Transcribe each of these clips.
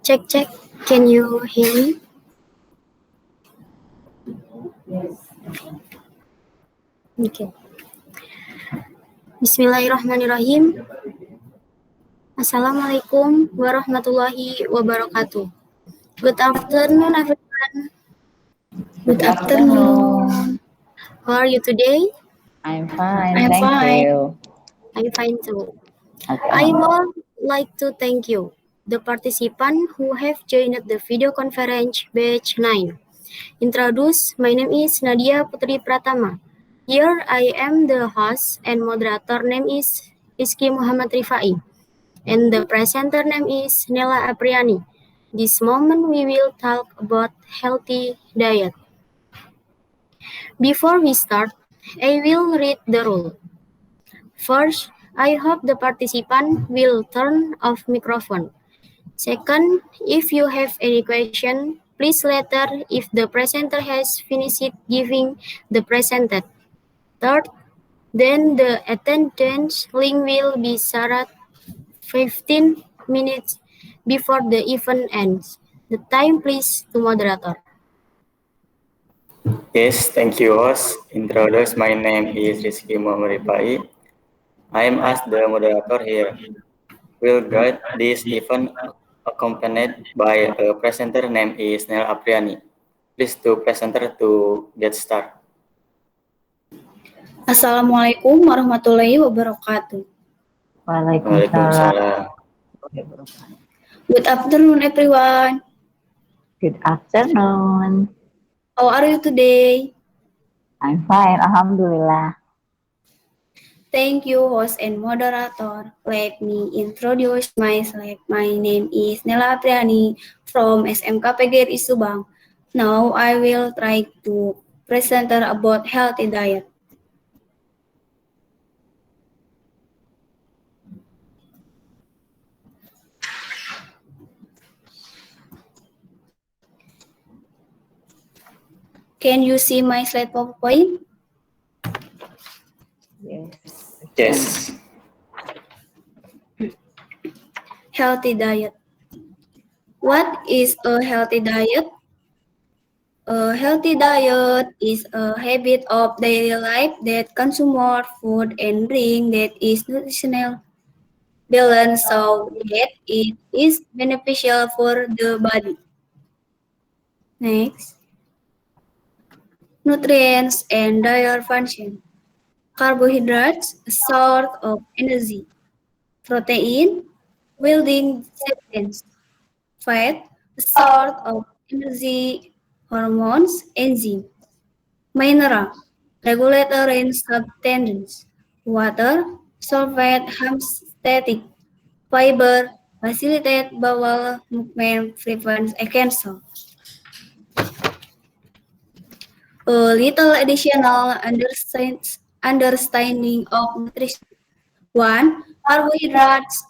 Check, check. Can you hear me? Okay. Bismillahirrahmanirrahim. Assalamualaikum warahmatullahi wabarakatuh. Good afternoon, everyone. Good afternoon. How are you today? I'm fine, thank you. I'm fine too. Okay. I would like to thank you, the participants who have joined the video conference batch 9. Introduce, my name is Nadia Putri Pratama. Here I am the host and moderator name is Rizky Muhammad Rifai. And the presenter name is Nela Apriani. This moment we will talk about healthy diet. Before we start, I will read the rule. First, I hope the participant will turn off microphone. Second, if you have any question, please later if the presenter has finished giving the presented. Third, then the attendance link will be shared 15 minutes before the event ends. The time please to moderator. Yes, thank you, host. Introduce, my name is Rizky Muhammad Rifai. I am as the moderator here. We'll guide this event accompanied by a presenter name is Nel Apriani. Please to presenter to get started. Assalamualaikum warahmatullahi wabarakatuh. Waalaikumsalam. Good afternoon, everyone. Good afternoon. How are you today? I'm fine, alhamdulillah. Thank you, host and moderator. Let me introduce myself. My name is Nela Apriani from SMK PGRI Subang. Now I will try to present about healthy diet. Can you see my slide PowerPoint? Yes. Healthy diet. What is a healthy diet? A healthy diet is a habit of daily life that consumes more food and drink that is nutritional balance so that it is beneficial for the body. Next. Nutrients and diet function. Carbohydrates, a source of energy. Protein, building substance. Fat, a source of energy, hormones, enzyme. Mineral, regulatory substance. Water, sulfate, homeostatic. Fiber, facilitate bowel movement, prevents cancer. A little additional understanding of nutrition. 1. Carbohydrates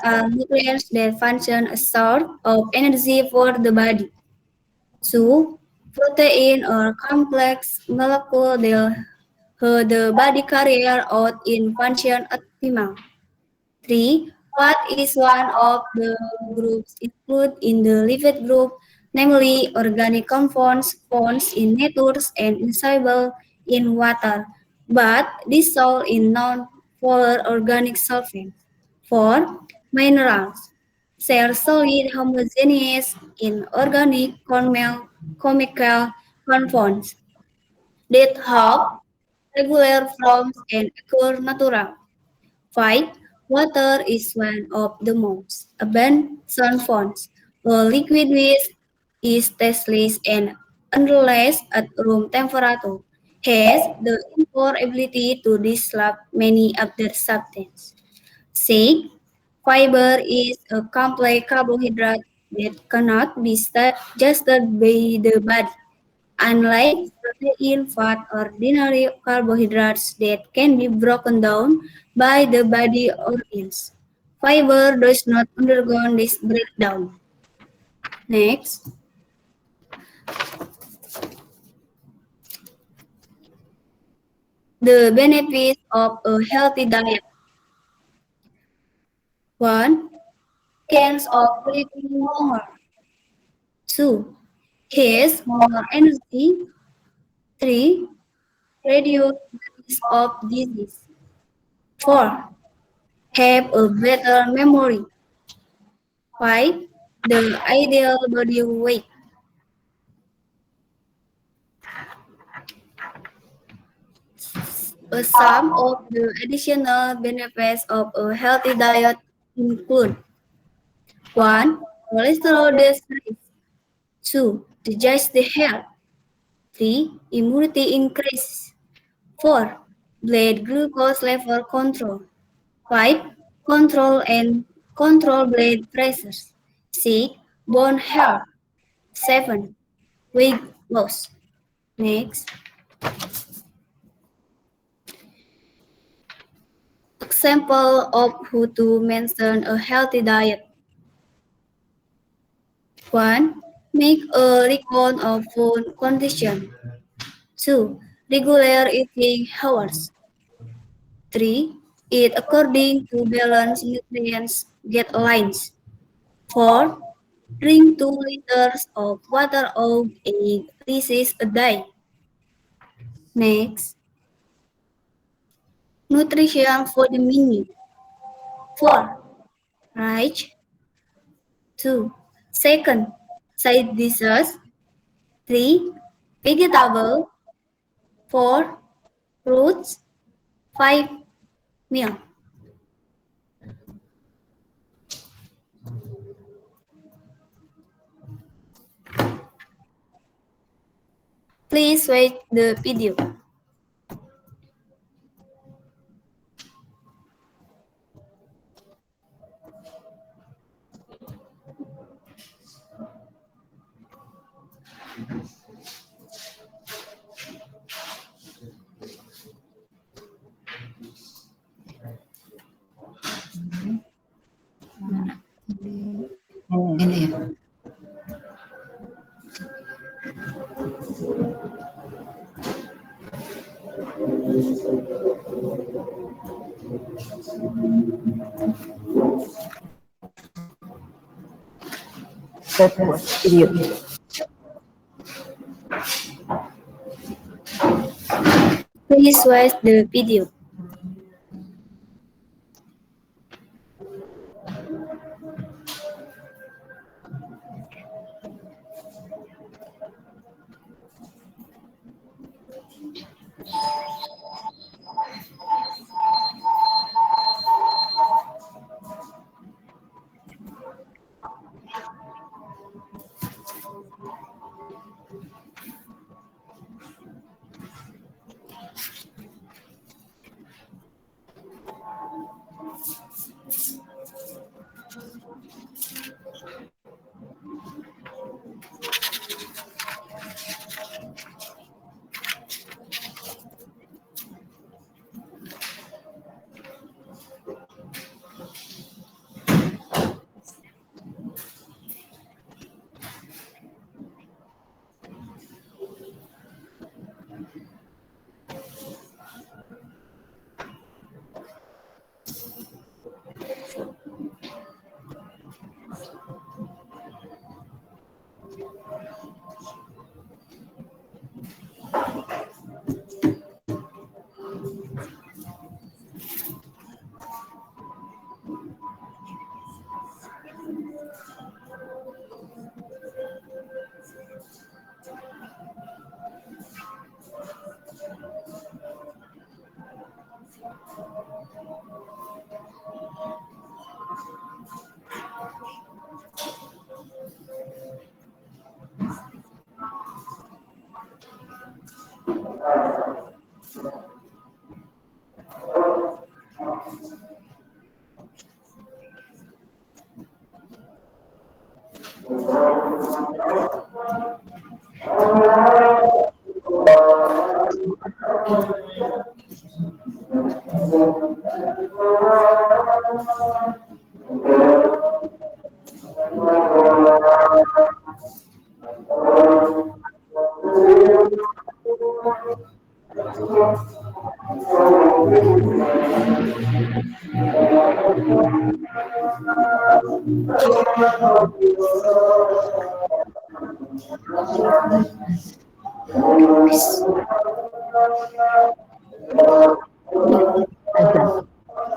are nutrients that function as source of energy for the body. 2. Protein or complex molecule that the body carry out in function optimal. 3. Fat is one of the groups included in the lipid group, namely organic compounds found in nature and insoluble in water, but dissolved in non-polar organic solvents. 4. Minerals. Share solid homogeneous in organic chemical compounds that have regular forms and occur natural. 5. Water is one of the most abundant forms. A liquid which is tasteless and unless at room temperature has the inherent ability to disrupt many other substances. 6. Fiber is a complex carbohydrate that cannot be digested by the body, unlike protein, fat, or ordinary carbohydrates that can be broken down by the body organs. Fiber does not undergo this breakdown. Next. The benefits of a healthy diet. 1. chance of living longer. 2. Has more energy. 3. Reduce the risk of disease. 4. Have a better memory. 5. The ideal body weight. Some of the additional benefits of a healthy diet include 1. Cholesterol decrease. 2. Digestive health. 3. Immunity increase. 4. Blood glucose level control. 5. Control blood pressure. 6. Bone health. 7. Weight loss. Next. Example of who to mention a healthy diet. 1. Make a record of food condition. 2. Regular eating hours. 3. Eat according to balanced nutrients guidelines. 4. Drink 2 liters of water or 8 pieces a day. Next. Nutrition for the menu. 4. Rice. 2. Second. Side dishes. 3. Vegetable. 4. Fruits. 5. Milk. Please watch the video. Ini ya. That was video. Please watch the video.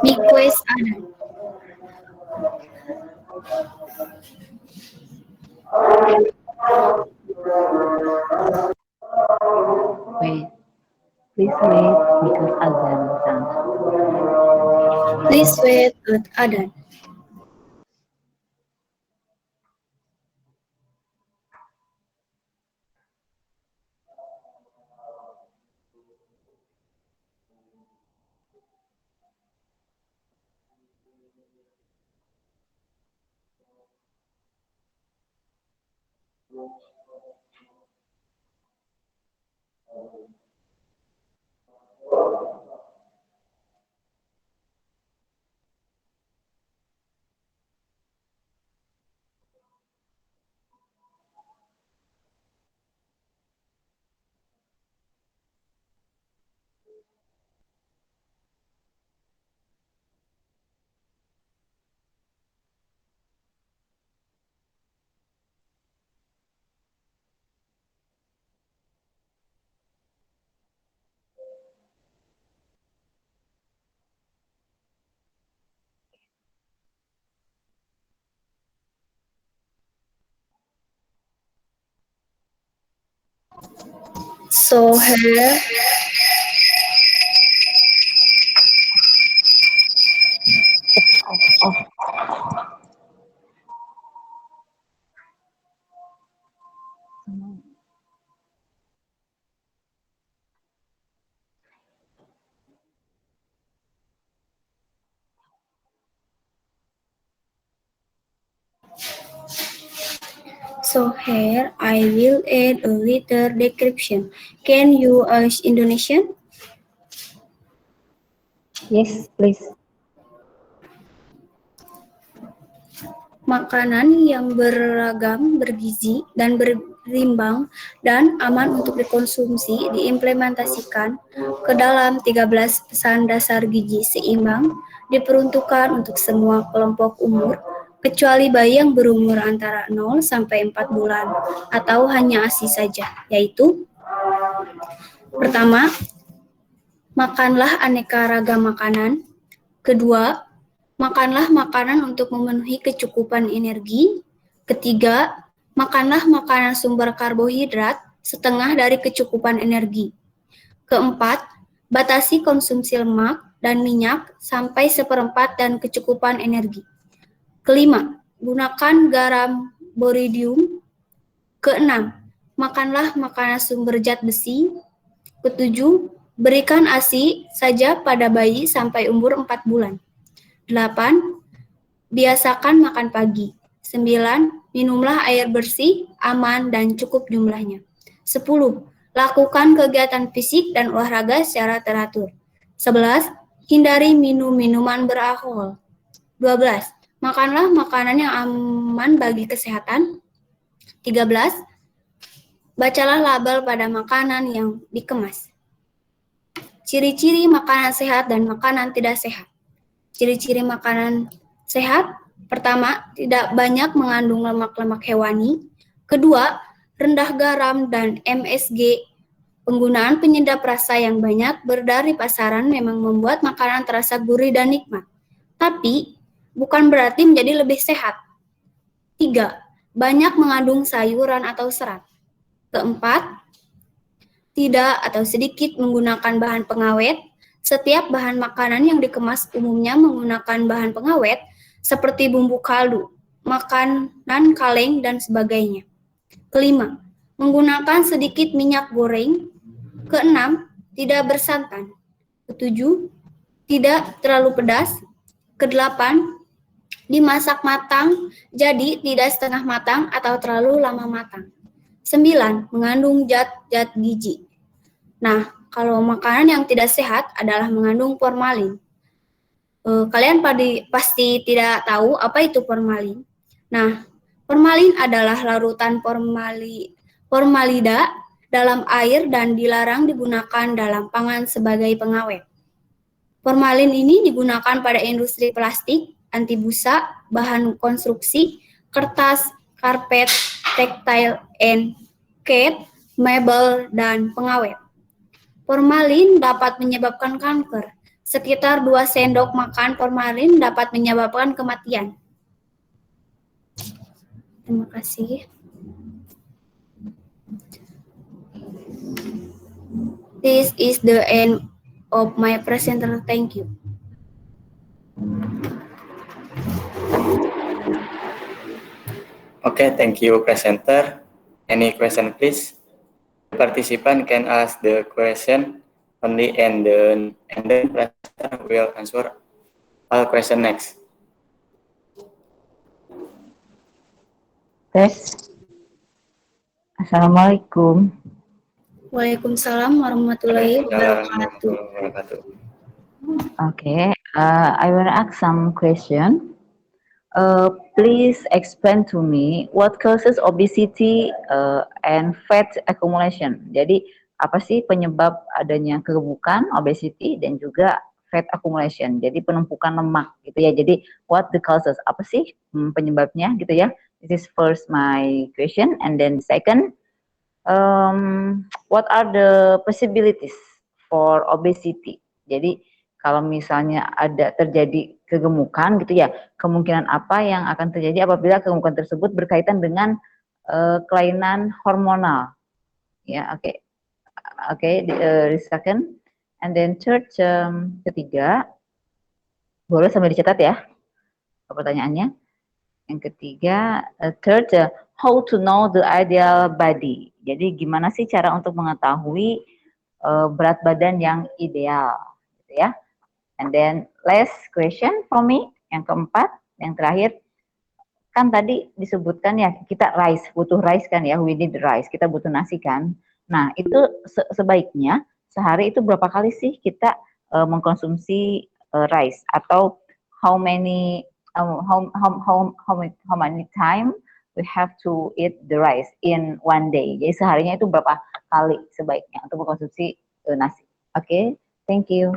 Request Adan. Wait. Please wait because azan sounds. Please wait at Adan. So here I will add a little description. Can you use Indonesian? Yes, please. Makanan yang beragam, bergizi, dan berimbang dan aman untuk dikonsumsi diimplementasikan ke dalam 13 pesan dasar gizi seimbang diperuntukkan untuk semua kelompok umur kecuali bayi yang berumur antara 0 sampai 4 bulan atau hanya ASI saja, yaitu pertama, makanlah aneka ragam makanan. Kedua, makanlah makanan untuk memenuhi kecukupan energi. Ketiga, makanlah makanan sumber karbohidrat setengah dari kecukupan energi. Keempat, batasi konsumsi lemak dan minyak sampai seperempat dan kecukupan energi. Kelima, gunakan garam boridium. Keenam, makanlah makanan sumber zat besi. Ketujuh, berikan ASI saja pada bayi sampai umur 4 bulan. 8. Biasakan makan pagi. 9. Minumlah air bersih, aman, dan cukup jumlahnya. 10. Lakukan kegiatan fisik dan olahraga secara teratur. 11. Hindari minum minuman beralkohol. 12. Makanlah makanan yang aman bagi kesehatan. 13. Bacalah label pada makanan yang dikemas. Ciri-ciri makanan sehat dan makanan tidak sehat. Ciri-ciri makanan sehat, pertama, tidak banyak mengandung lemak-lemak hewani. Kedua, rendah garam dan MSG. Penggunaan penyedap rasa yang banyak beredar di pasaran memang membuat makanan terasa gurih dan nikmat. Tapi, bukan berarti menjadi lebih sehat. 3. Banyak mengandung sayuran atau serat. Keempat, tidak atau sedikit menggunakan bahan pengawet. Setiap bahan makanan yang dikemas umumnya menggunakan bahan pengawet seperti bumbu kaldu, makanan kaleng, dan sebagainya. Kelima, menggunakan sedikit minyak goreng. Keenam, tidak bersantan. Ketujuh, tidak terlalu pedas. Kedelapan, dimasak matang, jadi tidak setengah matang atau terlalu lama matang. 9. Mengandung zat-zat gizi. Nah, kalau makanan yang tidak sehat adalah mengandung formalin. Kalian pasti tidak tahu apa itu formalin. Nah, formalin adalah larutan formalida dalam air dan dilarang digunakan dalam pangan sebagai pengawet. Formalin ini digunakan pada industri plastik, anti busa, bahan konstruksi, kertas, karpet, tekstil, and cat, mebel, dan pengawet. Formalin dapat menyebabkan kanker. Sekitar 2 sendok makan formalin dapat menyebabkan kematian. Terima kasih. This is the end of my presenter. Thank you. Okay, thank you, presenter. Any question, please? The participant can ask the question only, and then presenter will answer all question next. Tes. Assalamualaikum. Waalaikumsalam warahmatullahi wabarakatuh. Okay, I will ask some question. Please explain to me what causes obesity and fat accumulation. Jadi apa sih penyebab adanya kegemukan, obesity, dan juga fat accumulation. Jadi penumpukan lemak gitu ya. Jadi what the causes? Apa sih penyebabnya gitu ya? This is first my question, and then second, what are the possibilities for obesity? Jadi kalau misalnya ada terjadi kegemukan gitu ya, kemungkinan apa yang akan terjadi apabila kegemukan tersebut berkaitan dengan kelainan hormonal? Ya, oke. Oke, the second, and then third, ketiga, boleh sambil dicatat ya pertanyaannya. Yang ketiga, third, how to know the ideal body. Jadi gimana sih cara untuk mengetahui berat badan yang ideal, gitu ya? And then last question for me, yang keempat, yang terakhir, kan tadi disebutkan ya kita rice, butuh rice kan ya, we need rice, kita butuh nasi kan. Nah itu sebaiknya sehari itu berapa kali sih kita mengkonsumsi rice, atau how many time we have to eat the rice in one day. Jadi seharinya itu berapa kali sebaiknya untuk mengkonsumsi nasi. Oke, thank you.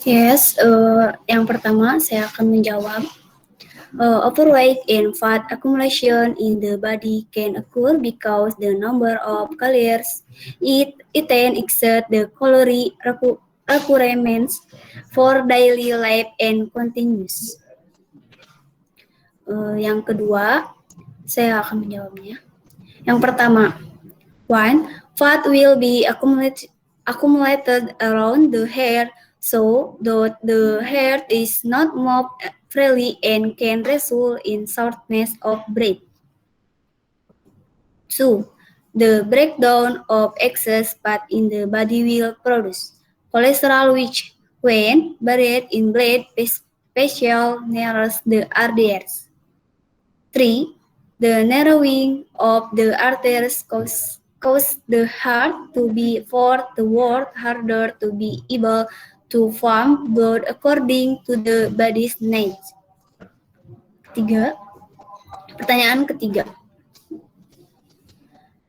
Yes, yang pertama saya akan menjawab. Overweight and fat accumulation in the body can occur because the number of calories eaten exceed the calorie requirements for daily life and continues. Yang kedua, saya akan menjawabnya. Yang pertama, one, fat will be accumulated around the hair, so that the hair is not moved freely and can result in shortness of breath. 2. The breakdown of excess fat in the body will produce cholesterol, which, when buried in blood vessels, narrows the arteries. 3. The narrowing of the arteries cause the heart to be forced to work harder to be able to pump blood according to the body's needs. Pertanyaan ketiga.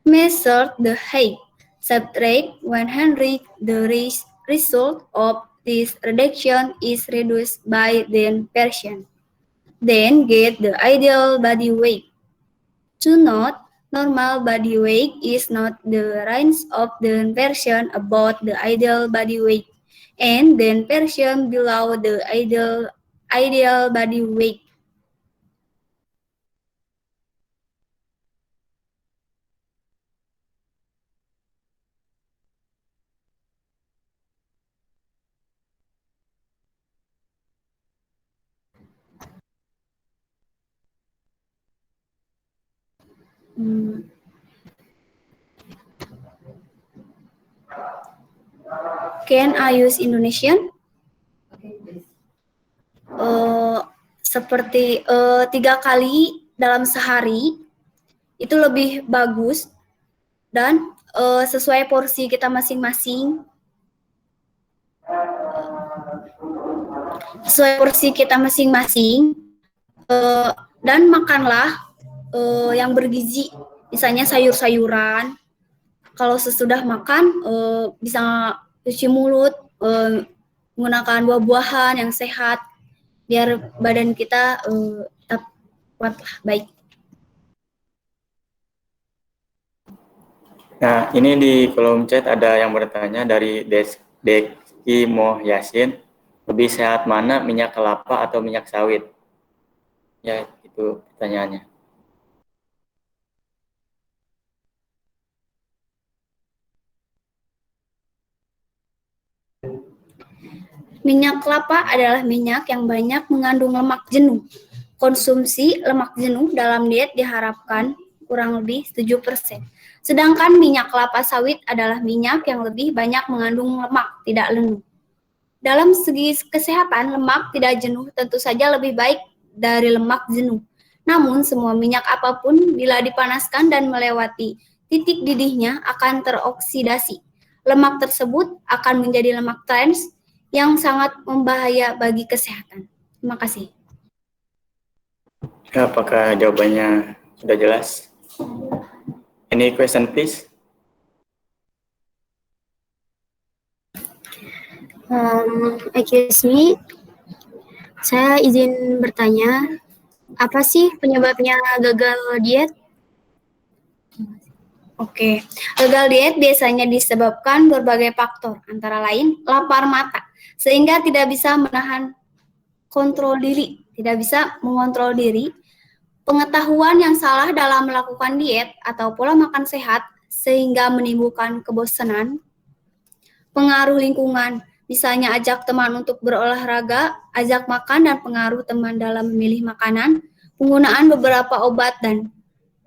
Measure the height. Subtract 100. The result of this reduction is reduced by 10%. Then get the ideal body weight. To note, normal body weight is not the range of the version above the ideal body weight and then version below the ideal body weight. Can I use Indonesian? Seperti 3 kali dalam sehari itu lebih bagus dan sesuai porsi kita masing-masing. Dan makanlah yang bergizi, misalnya sayur-sayuran. Kalau sesudah makan bisa cuci mulut menggunakan buah-buahan yang sehat biar badan kita tetap kuat lah, baik. Nah, ini di kolom chat ada yang bertanya dari Deki Moh Yasin, lebih sehat mana minyak kelapa atau minyak sawit? Ya, itu pertanyaannya. Minyak kelapa adalah minyak yang banyak mengandung lemak jenuh. Konsumsi lemak jenuh dalam diet diharapkan kurang lebih 7%. Sedangkan minyak kelapa sawit adalah minyak yang lebih banyak mengandung lemak, tidak jenuh. Dalam segi kesehatan, lemak tidak jenuh tentu saja lebih baik dari lemak jenuh. Namun, semua minyak apapun bila dipanaskan dan melewati titik didihnya akan teroksidasi. Lemak tersebut akan menjadi lemak trans yang sangat membahaya bagi kesehatan. Terima kasih. Ya, apakah jawabannya sudah jelas? Any question, please? Excuse me, saya izin bertanya, apa sih penyebabnya gagal diet? Oke, gagal diet biasanya disebabkan berbagai faktor, antara lain lapar mata, sehingga tidak bisa menahan kontrol diri, tidak bisa mengontrol diri, pengetahuan yang salah dalam melakukan diet atau pola makan sehat, sehingga menimbulkan kebosanan, pengaruh lingkungan, misalnya ajak teman untuk berolahraga, ajak makan dan pengaruh teman dalam memilih makanan, penggunaan beberapa obat dan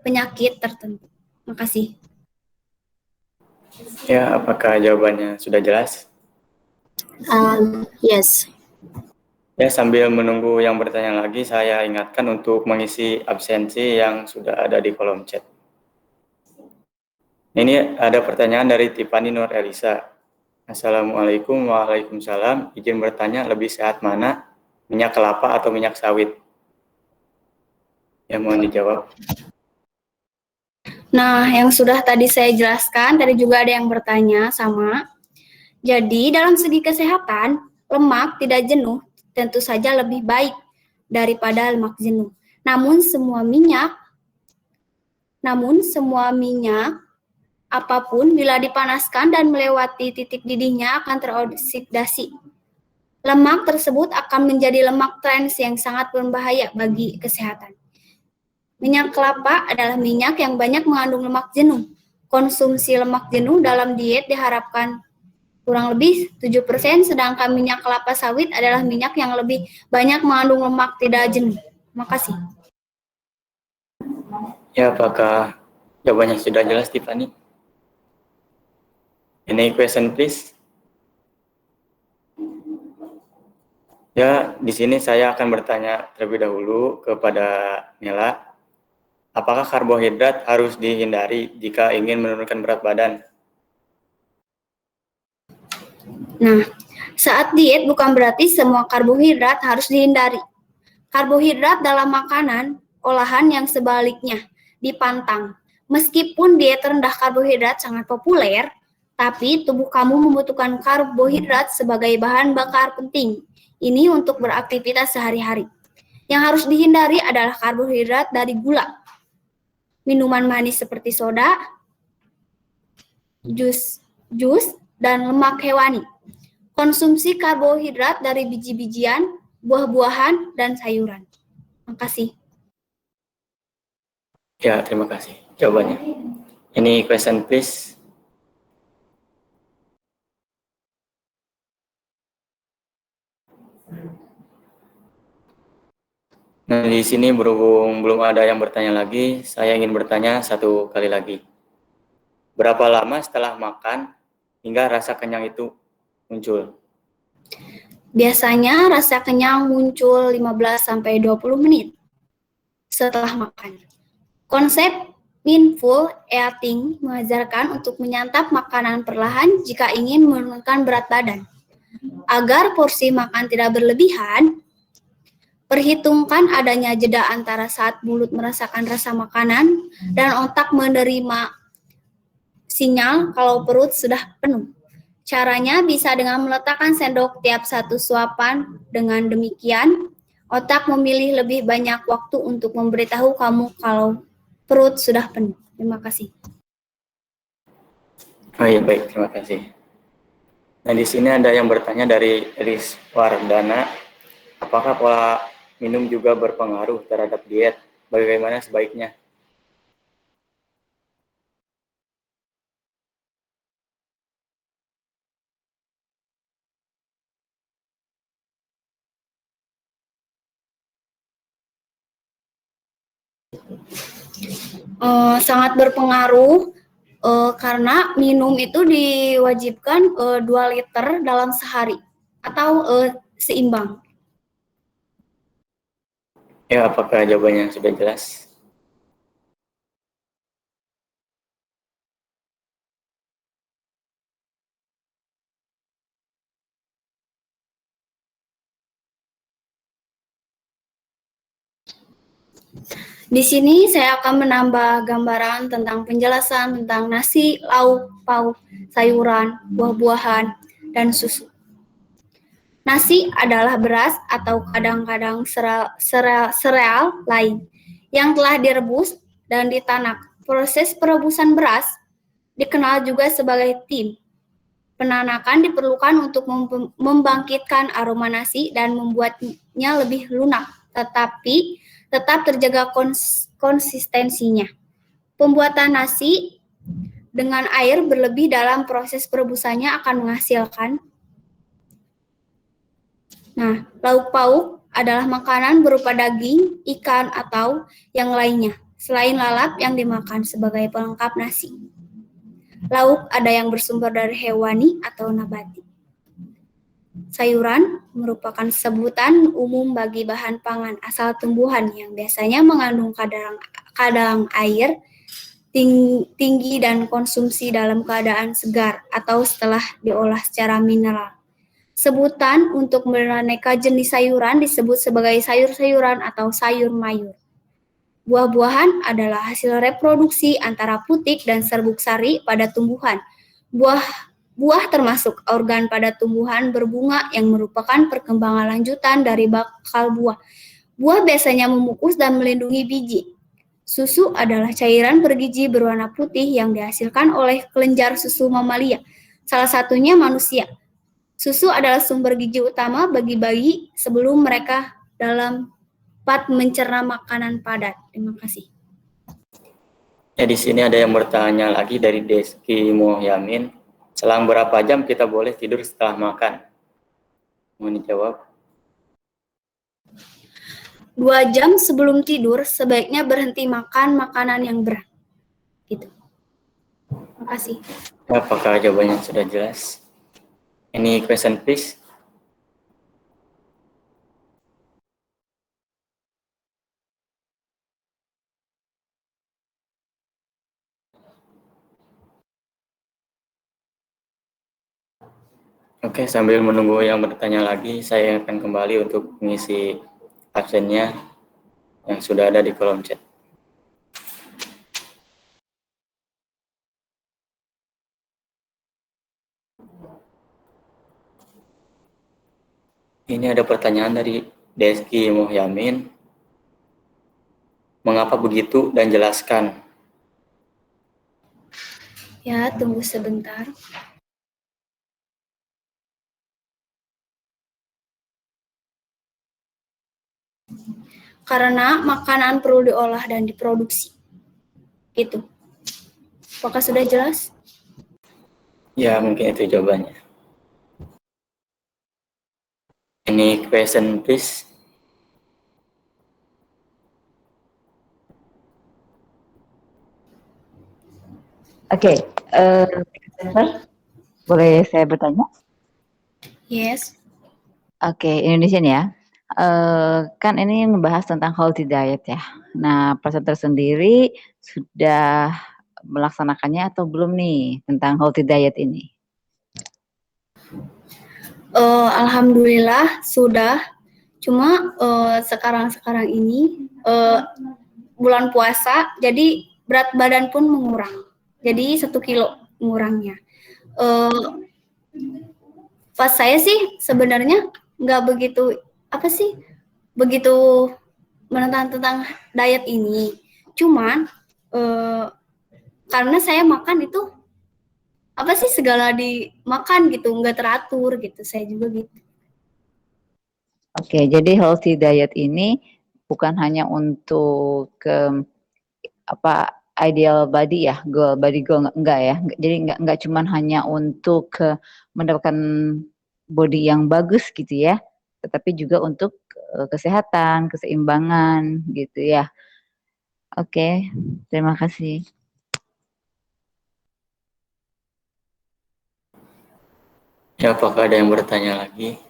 penyakit tertentu. Terima kasih. Ya, apakah jawabannya sudah jelas? Yes. Ya, sambil menunggu yang bertanya lagi, saya ingatkan untuk mengisi absensi yang sudah ada di kolom chat. Ini ada pertanyaan dari Tiffany Nur Elisa. Assalamualaikum. Waalaikumsalam. Izin bertanya, lebih sehat mana, minyak kelapa atau minyak sawit? Ya, mohon dijawab. Nah, yang sudah tadi saya jelaskan, tadi juga ada yang bertanya sama. Jadi, dalam segi kesehatan, lemak tidak jenuh tentu saja lebih baik daripada lemak jenuh. Namun semua minyak apapun bila dipanaskan dan melewati titik didihnya akan teroksidasi. Lemak tersebut akan menjadi lemak trans yang sangat berbahaya bagi kesehatan. Minyak kelapa adalah minyak yang banyak mengandung lemak jenuh. Konsumsi lemak jenuh dalam diet diharapkan kurang lebih 7%, sedangkan minyak kelapa sawit adalah minyak yang lebih banyak mengandung lemak tidak jenuh. Terima kasih. Ya, apakah jawabannya sudah jelas, Tiffany? Any question, please? Ya, di sini saya akan bertanya terlebih dahulu kepada Nela. Apakah karbohidrat harus dihindari jika ingin menurunkan berat badan? Nah, saat diet bukan berarti semua karbohidrat harus dihindari. Karbohidrat dalam makanan olahan yang sebaliknya dipantang. Meskipun diet rendah karbohidrat sangat populer, tapi tubuh kamu membutuhkan karbohidrat sebagai bahan bakar penting. Ini untuk beraktivitas sehari-hari. Yang harus dihindari adalah karbohidrat dari gula, minuman manis seperti soda, jus, dan lemak hewani. Konsumsi karbohidrat dari biji-bijian, buah-buahan, dan sayuran. Terima kasih. Ya, terima kasih jawabannya. Any question, please? Nah, di sini berhubung belum ada yang bertanya lagi, saya ingin bertanya satu kali lagi. Berapa lama setelah makan hingga rasa kenyang itu muncul? Biasanya rasa kenyang muncul 15-20 menit setelah makan. Konsep mindful eating mengajarkan untuk menyantap makanan perlahan jika ingin menurunkan berat badan. Agar porsi makan tidak berlebihan, perhitungkan adanya jeda antara saat mulut merasakan rasa makanan dan otak menerima sinyal kalau perut sudah penuh. Caranya bisa dengan meletakkan sendok tiap satu suapan. Dengan demikian, otak memilih lebih banyak waktu untuk memberitahu kamu kalau perut sudah penuh. Terima kasih. Oh iya, baik, terima kasih. Nah, di sini ada yang bertanya dari Riswardana, apakah pola minum juga berpengaruh terhadap diet? Bagaimana sebaiknya? Sangat berpengaruh karena minum itu diwajibkan 2 liter dalam sehari atau seimbang. Ya, apakah jawabannya sudah jelas? Di sini saya akan menambah gambaran tentang penjelasan tentang nasi, lauk, pauk, sayuran, buah-buahan, dan susu. Nasi adalah beras atau kadang-kadang sereal lain yang telah direbus dan ditanak. Proses perebusan beras dikenal juga sebagai tim. Penanakan diperlukan untuk membangkitkan aroma nasi dan membuatnya lebih lunak, tetapi tetap terjaga konsistensinya. Pembuatan nasi dengan air berlebih dalam proses perebusannya akan menghasilkan. Nah, lauk pauk adalah makanan berupa daging, ikan, atau yang lainnya, selain lalap yang dimakan sebagai pelengkap nasi. Lauk ada yang bersumber dari hewani atau nabati. Sayuran merupakan sebutan umum bagi bahan pangan asal tumbuhan yang biasanya mengandung kadar air tinggi dan konsumsi dalam keadaan segar atau setelah diolah secara mineral. Sebutan untuk beraneka jenis sayuran disebut sebagai sayur-sayuran atau sayur mayur. Buah-buahan adalah hasil reproduksi antara putik dan serbuk sari pada tumbuhan. Buah termasuk organ pada tumbuhan berbunga yang merupakan perkembangan lanjutan dari bakal buah. Buah biasanya memukus dan melindungi biji. Susu adalah cairan bergizi berwarna putih yang dihasilkan oleh kelenjar susu mamalia, salah satunya manusia. Susu adalah sumber gizi utama bagi bayi sebelum mereka dapat mencerna makanan padat. Terima kasih. Ya, di sini ada yang bertanya lagi dari Deski Mohyamin. Selang berapa jam kita boleh tidur setelah makan? Mohon dijawab. 2 jam sebelum tidur sebaiknya berhenti makan makanan yang berat. Gitu. Terima kasih. Apakah jawabannya sudah jelas? Any question, please? Oke, sambil menunggu yang bertanya lagi, saya akan kembali untuk mengisi absennya yang sudah ada di kolom chat. Ini ada pertanyaan dari Deski Mohyamin. Mengapa begitu dan jelaskan? Ya, tunggu sebentar. Karena makanan perlu diolah dan diproduksi. Gitu. Apakah sudah jelas? Ya, mungkin itu jawabannya. Any question, please? Oke, boleh saya bertanya? Yes. Oke, Indonesian ya. Kan ini membahas tentang healthy diet ya. Nah, presenter sendiri sudah melaksanakannya atau belum nih tentang healthy diet ini? Alhamdulillah sudah. Cuma sekarang ini bulan puasa, jadi berat badan pun mengurang. Jadi 1 kilo mengurangnya. Pas saya sih sebenarnya nggak begitu menentang tentang diet ini. Cuman karena saya makan itu segala dimakan gitu, nggak teratur gitu. Saya juga gitu. Oke, jadi healthy diet ini bukan hanya untuk ideal body ya, body goal enggak ya. Jadi enggak cuman hanya untuk mendapatkan body yang bagus gitu ya, tetapi juga untuk kesehatan, keseimbangan gitu ya. Oke, terima kasih. Ya, apakah ada yang bertanya lagi?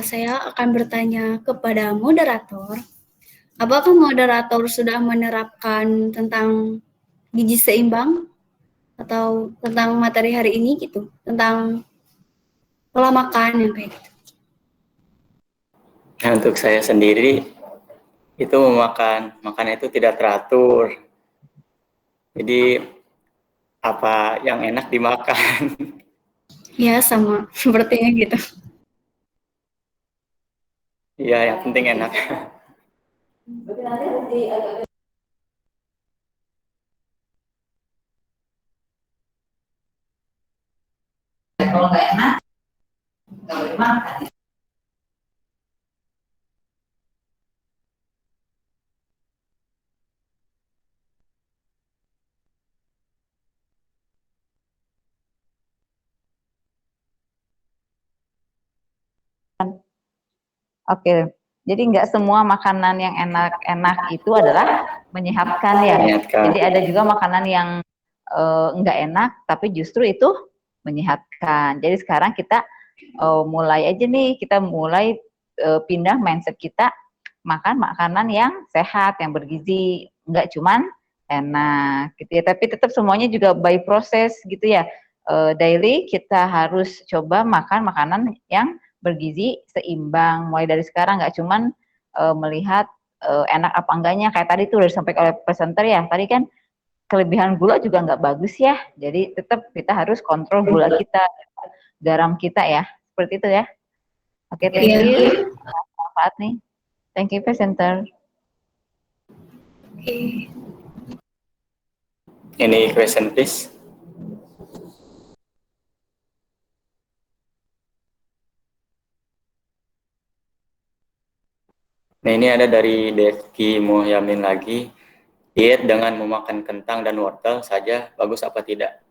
Saya akan bertanya kepada moderator. Apakah moderator sudah menerapkan tentang gizi seimbang atau tentang materi hari ini gitu, tentang pola makan yang kayak gitu? Nah, untuk saya sendiri itu makan itu tidak teratur. Jadi apa yang enak dimakan. Ya sama sepertinya gitu. Iya, yang penting enak. Kalau nggak enak, nggak boleh makan. Oke, jadi nggak semua makanan yang enak-enak itu adalah menyehatkan ya. Menyehatkan. Jadi ada juga makanan yang nggak enak, tapi justru itu menyehatkan. Jadi sekarang kita mulai aja nih, kita mulai pindah mindset kita makan makanan yang sehat, yang bergizi, nggak cuman enak gitu ya. Tapi tetap semuanya juga by proses gitu ya. Daily kita harus coba makan makanan yang bergizi seimbang. Mulai dari sekarang nggak cuman melihat enak apa enggaknya. Kayak tadi tuh udah disampaikan oleh presenter ya. Tadi kan kelebihan gula juga nggak bagus ya. Jadi tetap kita harus kontrol gula kita, garam kita ya. Seperti itu ya. Oke, thank Iya. you. Manfaat nih. Thank you, presenter. Oke. Any question, please? Nah, ini ada dari Devki Muhyamin lagi. Diet dengan memakan kentang dan wortel saja bagus apa tidak?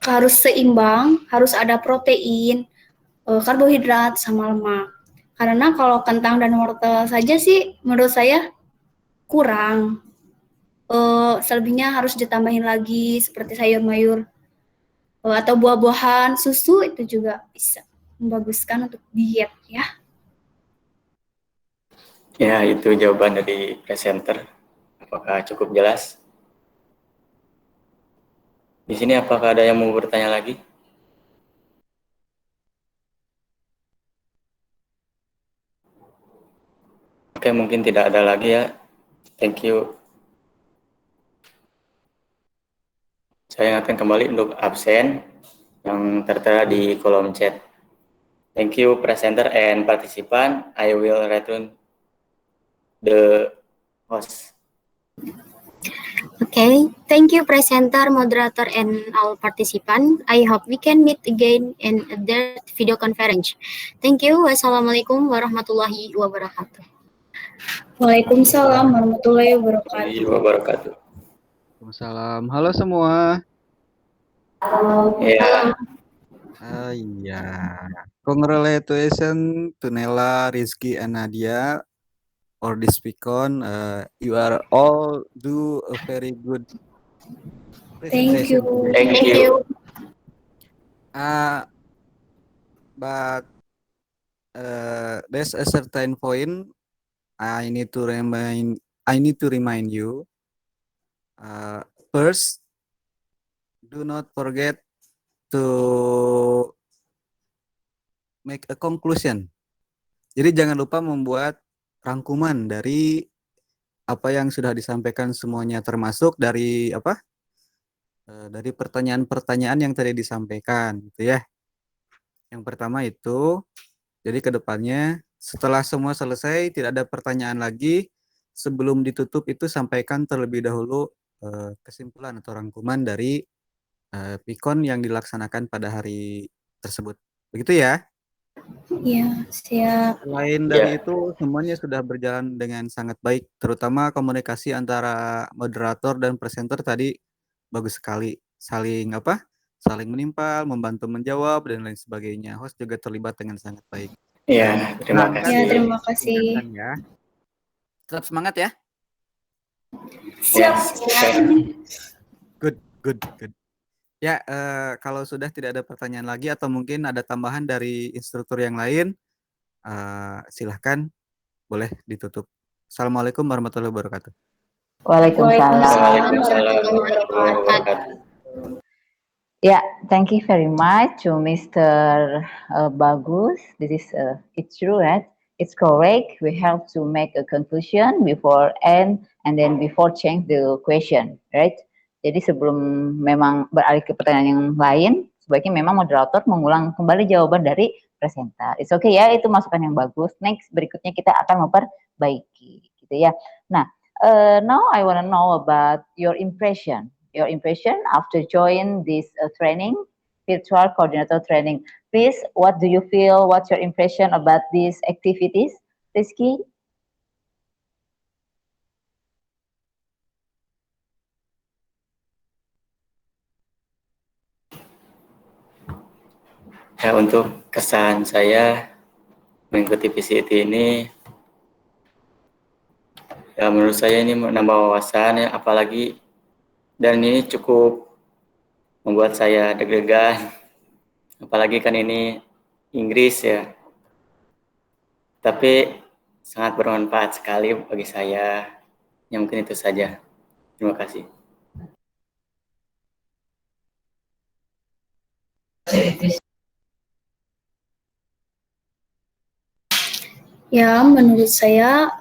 Harus seimbang, harus ada protein, karbohidrat sama lemak. Karena kalau kentang dan wortel saja sih menurut saya kurang. Selebihnya harus ditambahin lagi seperti sayur-mayur atau buah-buahan, susu itu juga bisa membaguskan untuk diet ya. Ya, itu jawaban dari presenter. Apakah cukup jelas? Di sini apakah ada yang mau bertanya lagi? Oke, mungkin tidak ada lagi ya. Thank you. Saya ingatkan kembali untuk absen yang tertera di kolom chat. Thank you, presenter and participant. I will return the host. Okay, thank you presenter, moderator, and all participants. I hope we can meet again in the video conference. Thank you. Wassalamualaikum warahmatullahi wabarakatuh. Waalaikumsalam warahmatullahi wabarakatuh. Wabarakatuh. Waalaikumsalam. Halo semua. Ya, Iya. Congratulations to Nela, Rizky, and Nadia for this weekon. You are all do a very good Thank you. presentation. thank you. But there's a certain point I need to remind you. First, do not forget to make a conclusion. Jadi jangan lupa membuat rangkuman dari apa yang sudah disampaikan semuanya, termasuk dari apa? Dari pertanyaan-pertanyaan yang tadi disampaikan, gitu ya. Yang pertama itu, jadi ke depannya setelah semua selesai, tidak ada pertanyaan lagi, sebelum ditutup itu sampaikan terlebih dahulu kesimpulan atau rangkuman dari pikon yang dilaksanakan pada hari tersebut. Begitu ya? Ya, siap. Selain dari Ya. itu, semuanya sudah berjalan dengan sangat baik, terutama komunikasi antara moderator dan presenter tadi bagus sekali. Saling apa? Saling menimpal, membantu menjawab dan lain sebagainya. Host juga terlibat dengan sangat baik. Ya, terima Silahkan Ya, kasih. terima kasih. ditingkatkan ya. Tetap semangat ya. Ya, Good. Ya, kalau sudah tidak ada pertanyaan lagi atau mungkin ada tambahan dari instruktur yang lain, silahkan boleh ditutup. Assalamualaikum warahmatullahi wabarakatuh. Waalaikumsalam. Waalaikumsalam warahmatullahi wabarakatuh. Yeah, thank you very much to Mr. Bagus. This is it's true, right? It's correct. We have to make a conclusion before end and then before change the question, right? Jadi sebelum memang beralih ke pertanyaan yang lain, sebaiknya memang moderator mengulang kembali jawaban dari presenter. It's okay ya, itu masukan yang bagus. Next, berikutnya kita akan memperbaiki, gitu ya. Nah, now I want to know about your impression. Your impression after join this training, virtual coordinator training. Please, what do you feel? What's your impression about these activities? Rizky? Ya, untuk kesan saya mengikuti PCT ini, ya menurut saya ini menambah wawasan ya, apalagi dan ini cukup membuat saya deg-degan, apalagi kan ini Inggris ya, tapi sangat bermanfaat sekali bagi saya. Ya mungkin itu saja. Terima kasih. Ya, menurut saya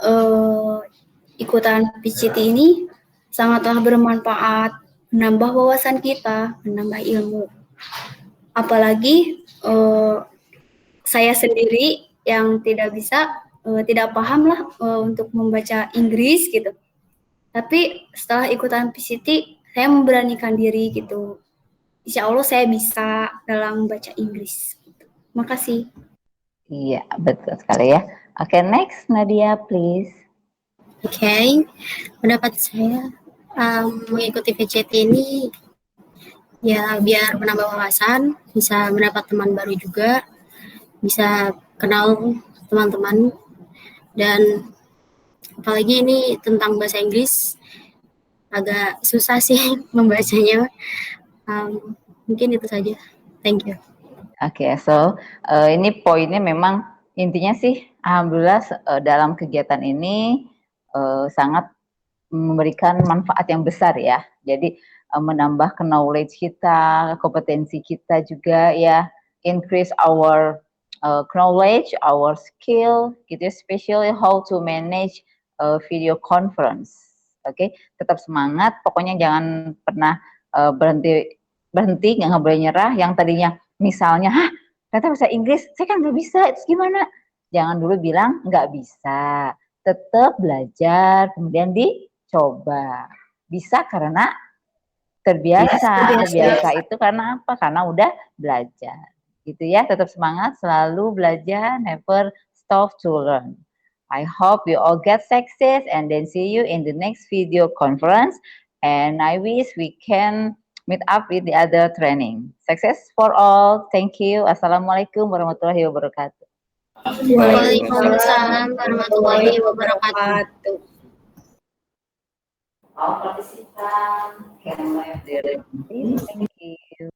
ikutan PCT ini sangatlah bermanfaat, menambah wawasan kita, menambah ilmu. Apalagi saya sendiri yang tidak bisa, tidak paham lah untuk membaca Inggris gitu. Tapi setelah ikutan PCT, saya memberanikan diri gitu. Insya Allah saya bisa dalam membaca Inggris. Gitu. Makasih. Iya, betul sekali ya. Oke, next Nadia, please. Oke, pendapat saya mengikuti PCT ini ya biar menambah wawasan, bisa mendapat teman baru juga, bisa kenal teman-teman, dan apalagi ini tentang bahasa Inggris agak susah sih membacanya. Mungkin itu saja. Thank you. Oke, so ini poinnya memang intinya sih, alhamdulillah dalam kegiatan ini sangat memberikan manfaat yang besar ya. Jadi menambah knowledge kita, kompetensi kita juga ya, increase our knowledge, our skill, gitu, especially how to manage video conference. Oke, tetap semangat. Pokoknya jangan pernah berhenti, nggak boleh nyerah. Yang tadinya misalnya, ternyata bahasa Inggris, saya kan nggak bisa, itu gimana? Jangan dulu bilang nggak bisa. Tetap belajar, kemudian dicoba. Bisa karena terbiasa. Terbiasa itu karena apa? Karena udah belajar. Gitu ya, tetap semangat, selalu belajar, never stop to learn. I hope you all get success and then see you in the next video conference. And I wish we can meet up with the other training. Success for all. Thank you. Assalamualaikum warahmatullahi wabarakatuh. Waalaikumsalam warahmatullahi wabarakatuh. All participants can leave their Thank you.